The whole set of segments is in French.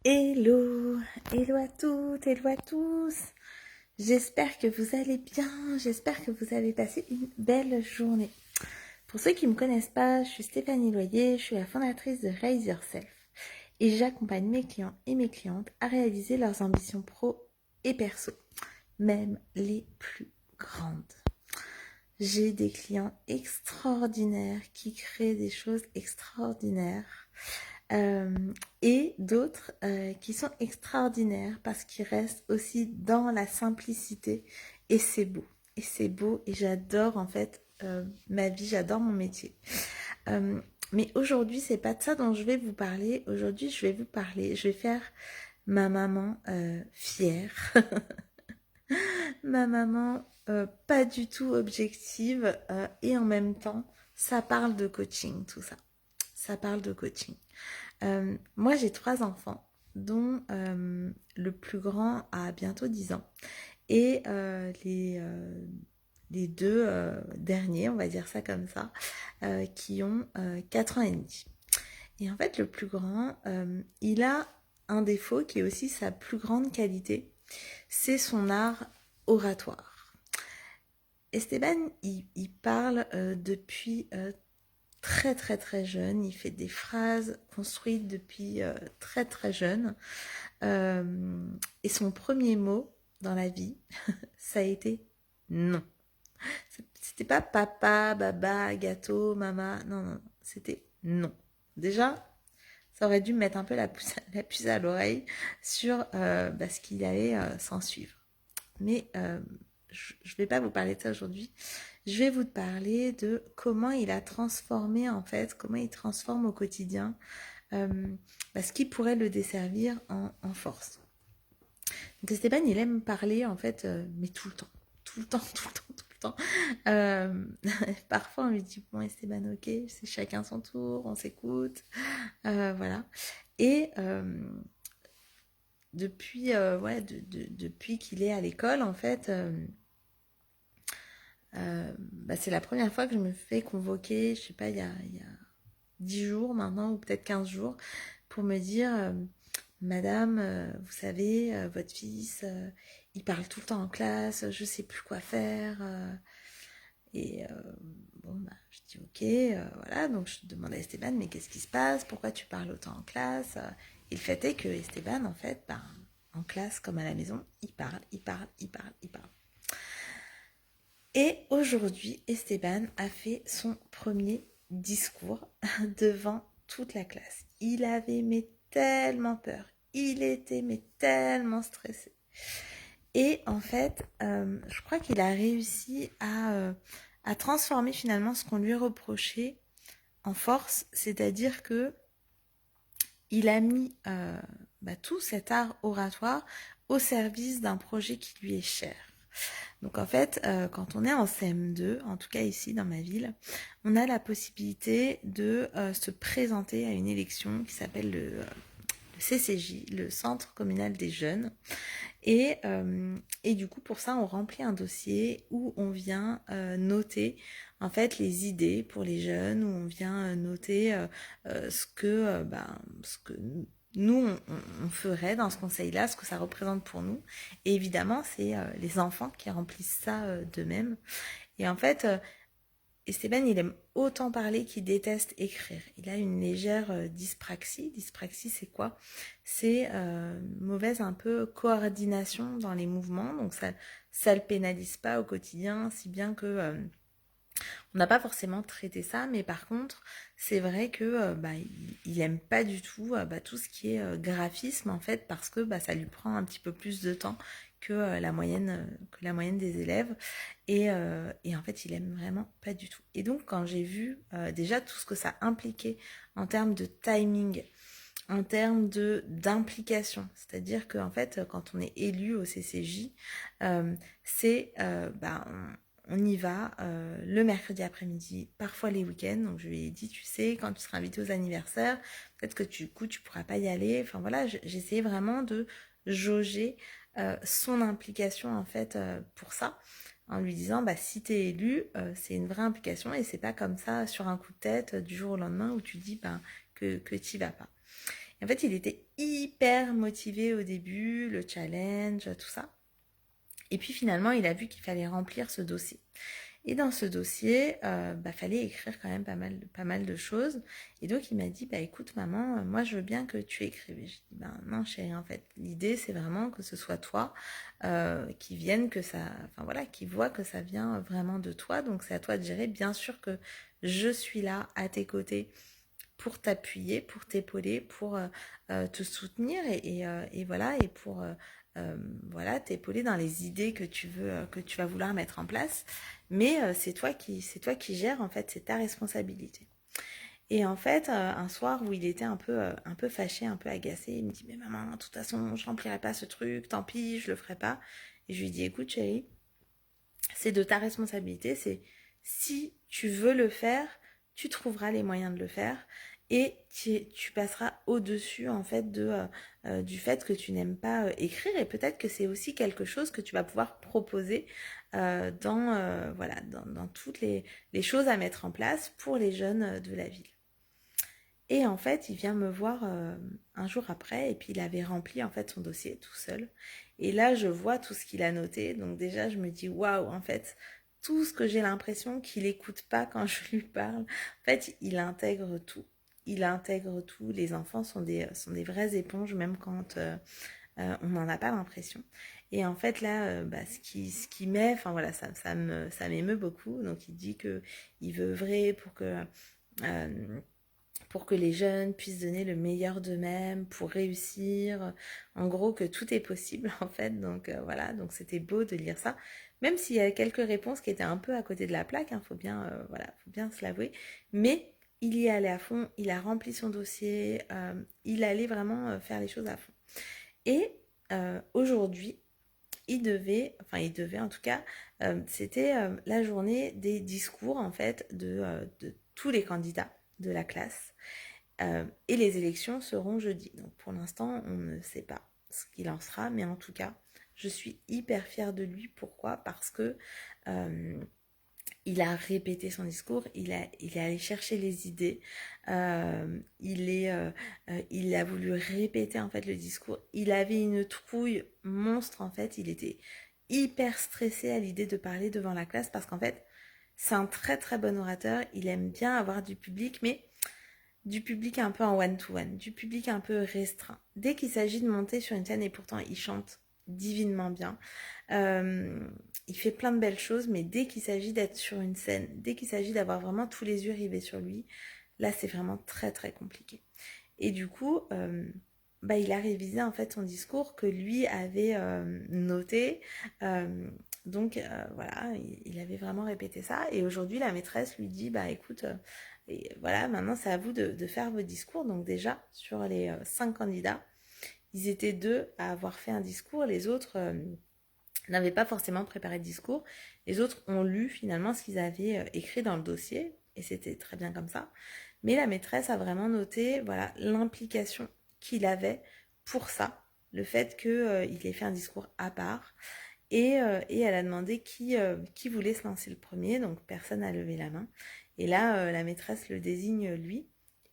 Hello, hello à toutes, hello à tous. J'espère que vous allez bien, j'espère que vous avez passé une belle journée. Pour ceux qui ne me connaissent pas, je suis Stéphanie Loyer, je suis la fondatrice de Raise Yourself et j'accompagne mes clients et mes clientes à réaliser leurs ambitions pro et perso, même les plus grandes. J'ai des clients extraordinaires qui créent des choses extraordinaires. Et d'autres qui sont extraordinaires parce qu'ils restent aussi dans la simplicité et c'est beau. Et c'est beau et j'adore en fait ma vie, j'adore mon métier. Mais aujourd'hui, c'est pas de ça dont je vais vous parler. Aujourd'hui, je vais faire ma maman fière. Ma maman pas du tout objective et en même temps, ça parle de coaching, tout ça. Ça parle de coaching. Moi, j'ai 3 enfants, dont le plus grand a bientôt 10 ans. Et les deux derniers, on va dire ça comme ça, qui ont 4 ans et demi. Et en fait, le plus grand, il a un défaut qui est aussi sa plus grande qualité, c'est son art oratoire. Esteban, il parle depuis très très très jeune, il fait des phrases construites depuis très très jeune. Et son premier mot dans la vie, ça a été non. C'était pas papa, baba, gâteau, maman, non, non, c'était non. Déjà, ça aurait dû me mettre un peu la puce à l'oreille sur ce qu'il allait s'en suivre. Mais je ne vais pas vous parler de ça aujourd'hui. Je vais vous parler de comment il a transformé en fait, comment il transforme au quotidien ce qui pourrait le desservir en force. Donc Esteban, il aime parler en fait, mais tout le temps, tout le temps, tout le temps, tout le temps. Parfois on lui dit bon Esteban, ok, c'est chacun son tour, on s'écoute, voilà. Et depuis qu'il est à l'école, en fait, c'est la première fois que je me fais convoquer, je sais pas, il y a 10 jours maintenant, ou peut-être 15 jours, pour me dire Madame, vous savez, votre fils, il parle tout le temps en classe, je sais plus quoi faire. Et je dis ok, voilà, donc je demande à Esteban, mais qu'est-ce qui se passe? Pourquoi tu parles autant en classe? Et le fait est que Esteban, en fait, en classe comme à la maison, il parle, il parle, il parle, il parle. Et aujourd'hui, Esteban a fait son premier discours devant toute la classe. Il avait mais tellement peur. Il était mais tellement stressé. Et en fait, je crois qu'il a réussi à transformer finalement ce qu'on lui reprochait en force. C'est-à-dire que il a mis tout cet art oratoire au service d'un projet qui lui est cher. Donc en fait, quand on est en CM2, en tout cas ici dans ma ville, on a la possibilité de se présenter à une élection qui s'appelle le CCJ, le Centre communal des jeunes. Et du coup, pour ça, on remplit un dossier où on vient noter en fait les idées pour les jeunes, où on vient noter ce que nous, on ferait dans ce conseil-là, ce que ça représente pour nous. Et évidemment, c'est les enfants qui remplissent ça d'eux-mêmes. Et en fait, Esteban, il aime autant parler qu'il déteste écrire. Il a une légère dyspraxie. Dyspraxie, c'est quoi? C'est mauvaise un peu coordination dans les mouvements. Donc ça le pénalise pas au quotidien, si bien que on n'a pas forcément traité ça. Mais par contre, c'est vrai que il aime pas du tout tout ce qui est graphisme en fait, parce que ça lui prend un petit peu plus de temps que la moyenne des élèves. Et en fait, il aime vraiment pas du tout. Et donc, quand j'ai vu déjà tout ce que ça impliquait en termes de timing, en termes d'implication, c'est-à-dire qu'en fait, quand on est élu au CCJ, c'est on y va le mercredi après-midi, parfois les week-ends. Donc je lui ai dit, tu sais, quand tu seras invité aux anniversaires, peut-être que tu pourras pas y aller. Enfin voilà, j'essayais vraiment de jauger son implication en fait pour ça, en lui disant si t'es élu, c'est une vraie implication et c'est pas comme ça sur un coup de tête du jour au lendemain où tu dis que t'y vas pas. Et en fait, il était hyper motivé au début, le challenge, tout ça. Et puis finalement, il a vu qu'il fallait remplir ce dossier. Et dans ce dossier, fallait écrire quand même pas mal de choses. Et donc il m'a dit, bah écoute maman, moi je veux bien que tu écrives. Et je dis, ben non chérie, en fait, l'idée c'est vraiment que ce soit toi qui vienne, qui voit que ça vient vraiment de toi. Donc c'est à toi de gérer. Bien sûr que je suis là à tes côtés pour t'appuyer, pour t'épauler, pour te soutenir et voilà, et pour voilà, t'épauler dans les idées que tu vas vouloir mettre en place. Mais c'est toi qui gères, en fait, c'est ta responsabilité. Et en fait, un soir où il était un peu fâché, un peu agacé, il me dit, mais maman, de toute façon, je remplirai pas ce truc, tant pis, je le ferai pas. Et je lui dis, écoute chérie, c'est de ta responsabilité, c'est si tu veux le faire, tu trouveras les moyens de le faire et tu passeras au-dessus en fait du fait que tu n'aimes pas écrire et peut-être que c'est aussi quelque chose que tu vas pouvoir proposer dans toutes les choses à mettre en place pour les jeunes de la ville. Et en fait, il vient me voir un jour après et puis il avait rempli en fait son dossier tout seul. Et là, je vois tout ce qu'il a noté. Donc déjà, je me dis waouh, en fait, tout ce que j'ai l'impression qu'il écoute pas quand je lui parle, en fait, il intègre tout. Il intègre tout. Les enfants sont des vraies éponges, même quand on n'en a pas l'impression. Et en fait là, ce qui met, enfin voilà, ça m'émeut beaucoup. Donc il dit que il veut œuvrer pour que les jeunes puissent donner le meilleur d'eux-mêmes, pour réussir, en gros que tout est possible en fait, donc voilà, donc c'était beau de lire ça, même s'il y a quelques réponses qui étaient un peu à côté de la plaque, hein, faut bien se l'avouer, mais il y allait à fond, il a rempli son dossier, il allait vraiment faire les choses à fond. Et aujourd'hui, il devait en tout cas, c'était la journée des discours en fait de tous les candidats de la classe. Et les élections seront jeudi. Donc pour l'instant, on ne sait pas ce qu'il en sera, mais en tout cas, je suis hyper fière de lui. Pourquoi ? Parce que il a répété son discours, il est allé chercher les idées, il a voulu répéter en fait le discours. Il avait une trouille monstre en fait, il était hyper stressé à l'idée de parler devant la classe parce qu'en fait, c'est un très très bon orateur, il aime bien avoir du public, mais du public un peu en one-to-one, du public un peu restreint. Dès qu'il s'agit de monter sur une scène, et pourtant il chante divinement bien, il fait plein de belles choses, mais dès qu'il s'agit d'être sur une scène, dès qu'il s'agit d'avoir vraiment tous les yeux rivés sur lui, là c'est vraiment très très compliqué. Et du coup, il a révisé en fait son discours que lui avait noté. Voilà, il avait vraiment répété ça. Et aujourd'hui, la maîtresse lui dit, bah écoute, et voilà, maintenant c'est à vous de faire vos discours. Donc déjà, sur les 5 candidats, ils étaient 2 à avoir fait un discours. Les autres n'avaient pas forcément préparé de discours. Les autres ont lu finalement ce qu'ils avaient écrit dans le dossier. Et c'était très bien comme ça. Mais la maîtresse a vraiment noté voilà, l'implication qu'il avait pour ça. Le fait qu'il ait fait un discours à part. Et elle a demandé qui voulait se lancer le premier. Donc personne n'a levé la main. Et là, la maîtresse le désigne lui.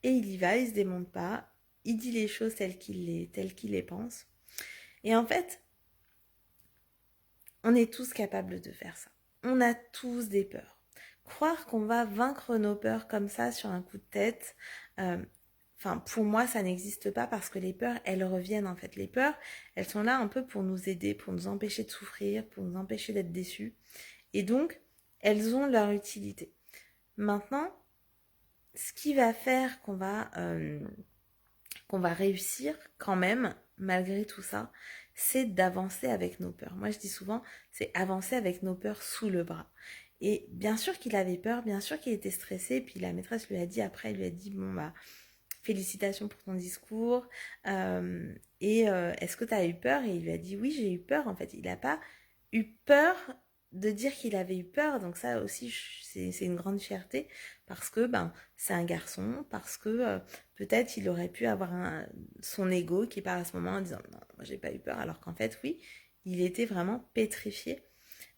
Et il y va, il se démonte pas. Il dit les choses telles qu'il les pense. Et en fait, on est tous capables de faire ça. On a tous des peurs. Croire qu'on va vaincre nos peurs comme ça sur un coup de tête, pour moi, ça n'existe pas parce que les peurs, elles reviennent en fait. Les peurs, elles sont là un peu pour nous aider, pour nous empêcher de souffrir, pour nous empêcher d'être déçus. Et donc, elles ont leur utilité. Maintenant, ce qui va faire qu'on va réussir quand même, malgré tout ça, c'est d'avancer avec nos peurs. Moi, je dis souvent, c'est avancer avec nos peurs sous le bras. Et bien sûr qu'il avait peur, bien sûr qu'il était stressé, puis la maîtresse lui a dit après, elle lui a dit, bon bah, félicitations pour ton discours, est-ce que tu as eu peur? Et il lui a dit, oui, j'ai eu peur, en fait. Il n'a pas eu peur de dire qu'il avait eu peur, donc ça aussi c'est une grande fierté parce que c'est un garçon, parce que peut-être il aurait pu avoir son ego qui part à ce moment en disant non, moi j'ai pas eu peur, alors qu'en fait oui, il était vraiment pétrifié.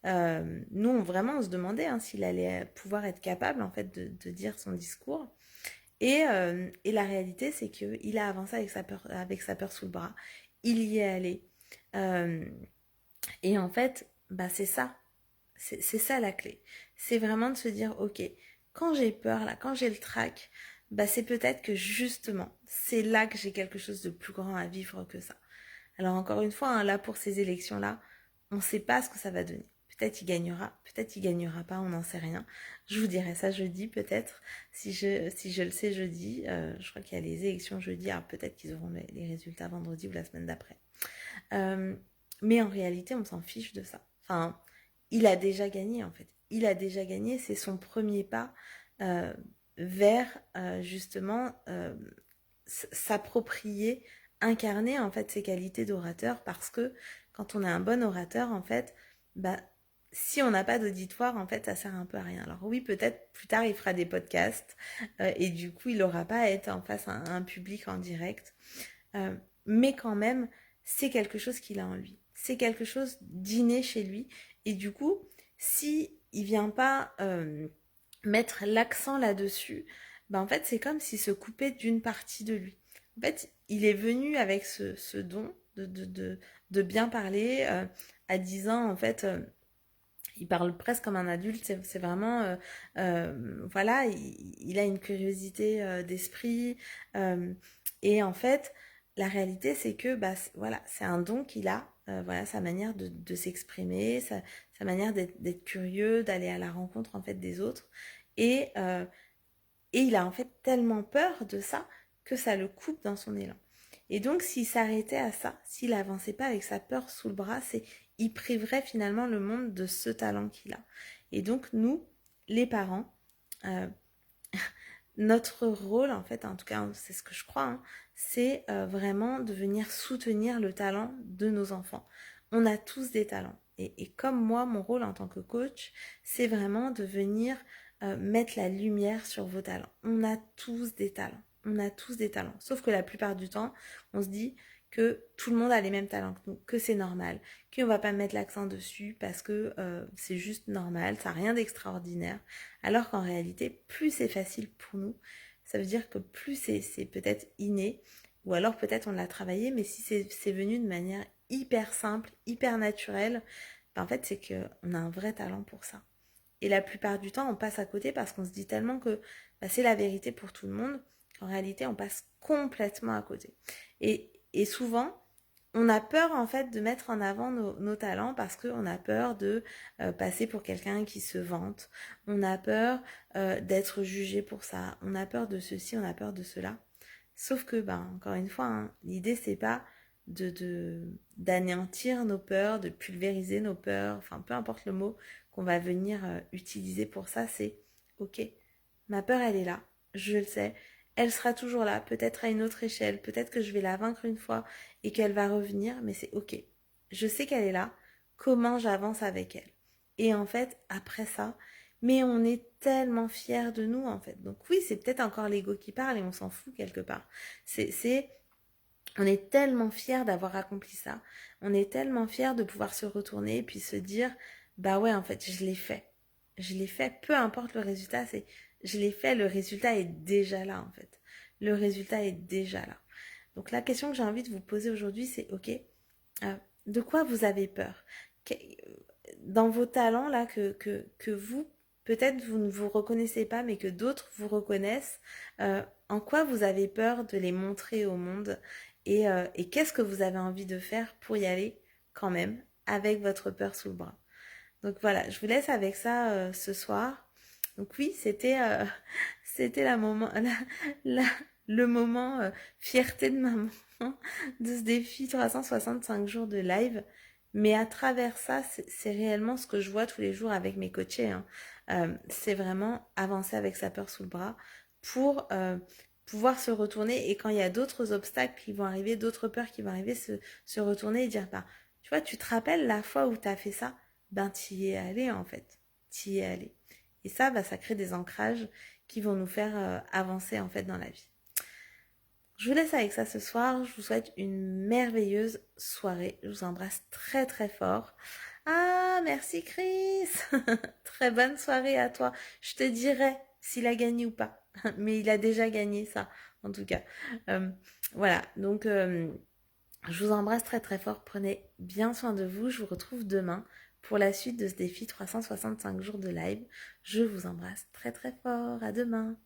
Nous vraiment on se demandait s'il allait pouvoir être capable en fait de dire son discours Et la réalité, c'est qu'il a avancé avec sa peur sous le bras. Il y est allé. Euh, et en fait, bah c'est ça. C'est ça la clé. C'est vraiment de se dire, ok, quand j'ai peur, là, quand j'ai le trac, bah c'est peut-être que justement, c'est là que j'ai quelque chose de plus grand à vivre que ça. Alors encore une fois, hein, là pour ces élections-là, on ne sait pas ce que ça va donner. Peut-être il gagnera, peut-être il gagnera pas, on n'en sait rien. Je vous dirai ça jeudi peut-être, si je le sais jeudi. Je crois qu'il y a les élections jeudi, alors peut-être qu'ils auront les résultats vendredi ou la semaine d'après. Euh, mais en réalité, on s'en fiche de ça. Enfin, il a déjà gagné en fait. Il a déjà gagné, c'est son premier pas euh, vers justement s'approprier, incarner en fait ses qualités d'orateur, parce que quand on est un bon orateur en fait, bah si on n'a pas d'auditoire en fait ça sert un peu à rien. Alors oui, peut-être plus tard il fera des podcasts et du coup il n'aura pas à être en face à un public en direct. Mais quand même, c'est quelque chose qu'il a en lui. C'est quelque chose d'inné chez lui. Et du coup, si il vient pas mettre l'accent là-dessus, ben en fait, c'est comme s'il se coupait d'une partie de lui. En fait, il est venu avec ce don de bien parler à 10 ans, en fait. Il parle presque comme un adulte, c'est vraiment, voilà, il a une curiosité d'esprit. euh, et en fait, la réalité, c'est que, bah, voilà, c'est un don qu'il a, voilà, sa manière de s'exprimer, sa manière d'être curieux, d'aller à la rencontre, en fait, des autres. Et, euh, et il a, en fait, tellement peur de ça que ça le coupe dans son élan. Et donc, s'il s'arrêtait à ça, s'il avançait pas avec sa peur sous le bras, il priverait finalement le monde de ce talent qu'il a. Et donc, nous, les parents, euh, notre rôle, en fait, en tout cas, c'est ce que je crois, hein, c'est vraiment de venir soutenir le talent de nos enfants. On a tous des talents. Et comme moi, mon rôle en tant que coach, c'est vraiment de venir mettre la lumière sur vos talents. On a tous des talents. On a tous des talents. Sauf que la plupart du temps, on se dit que tout le monde a les mêmes talents que nous, que c'est normal, qu'on va pas mettre l'accent dessus parce que c'est juste normal, ça n'a rien d'extraordinaire. Alors qu'en réalité, plus c'est facile pour nous, ça veut dire que plus c'est peut-être inné, ou alors peut-être on l'a travaillé, mais si c'est venu de manière hyper simple, hyper naturelle, ben en fait c'est qu'on a un vrai talent pour ça. Et la plupart du temps, on passe à côté parce qu'on se dit tellement que bah, c'est la vérité pour tout le monde, qu'en réalité, on passe complètement à côté. Et souvent, on a peur en fait de mettre en avant nos talents parce qu'on a peur de passer pour quelqu'un qui se vante, on a peur d'être jugé pour ça, on a peur de ceci, on a peur de cela. Sauf que, ben, encore une fois, hein, l'idée c'est pas d'anéantir nos peurs, de pulvériser nos peurs, enfin peu importe le mot qu'on va venir utiliser pour ça, c'est ok, ma peur elle est là, je le sais, elle sera toujours là, peut-être à une autre échelle, peut-être que je vais la vaincre une fois et qu'elle va revenir, mais c'est ok. Je sais qu'elle est là, comment j'avance avec elle. Et en fait, après ça, mais on est tellement fiers de nous en fait. Donc oui, c'est peut-être encore l'ego qui parle et on s'en fout quelque part. On est tellement fiers d'avoir accompli ça. On est tellement fiers de pouvoir se retourner et puis se dire, bah ouais, en fait, je l'ai fait. Je l'ai fait, peu importe le résultat, c'est, je l'ai fait, le résultat est déjà là, en fait. Le résultat est déjà là. Donc la question que j'ai envie de vous poser aujourd'hui, c'est, ok, de quoi vous avez peur? Dans vos talents, là, que vous, peut-être vous ne vous reconnaissez pas, mais que d'autres vous reconnaissent, en quoi vous avez peur de les montrer au monde et qu'est-ce que vous avez envie de faire pour y aller quand même avec votre peur sous le bras. Donc voilà, je vous laisse avec ça ce soir. Donc oui, c'était la, le moment fierté de maman de ce défi 365 jours de live. Mais à travers ça, c'est réellement ce que je vois tous les jours avec mes coachés, hein. C'est vraiment avancer avec sa peur sous le bras pour pouvoir se retourner. Et quand il y a d'autres obstacles qui vont arriver, d'autres peurs qui vont arriver, se retourner et dire, bah, tu vois, tu te rappelles la fois où tu as fait ça? Ben, tu y es allé en fait. Tu y es allé. Et ça, bah, ça crée des ancrages qui vont nous faire avancer en fait dans la vie. Je vous laisse avec ça ce soir. Je vous souhaite une merveilleuse soirée. Je vous embrasse très très fort. Ah, merci Chris. Très bonne soirée à toi. Je te dirai s'il a gagné ou pas. Mais il a déjà gagné ça, en tout cas. Euh, voilà, donc je vous embrasse très très fort. Prenez bien soin de vous. Je vous retrouve demain pour la suite de ce défi 365 jours de live. Je vous embrasse très très fort. À demain.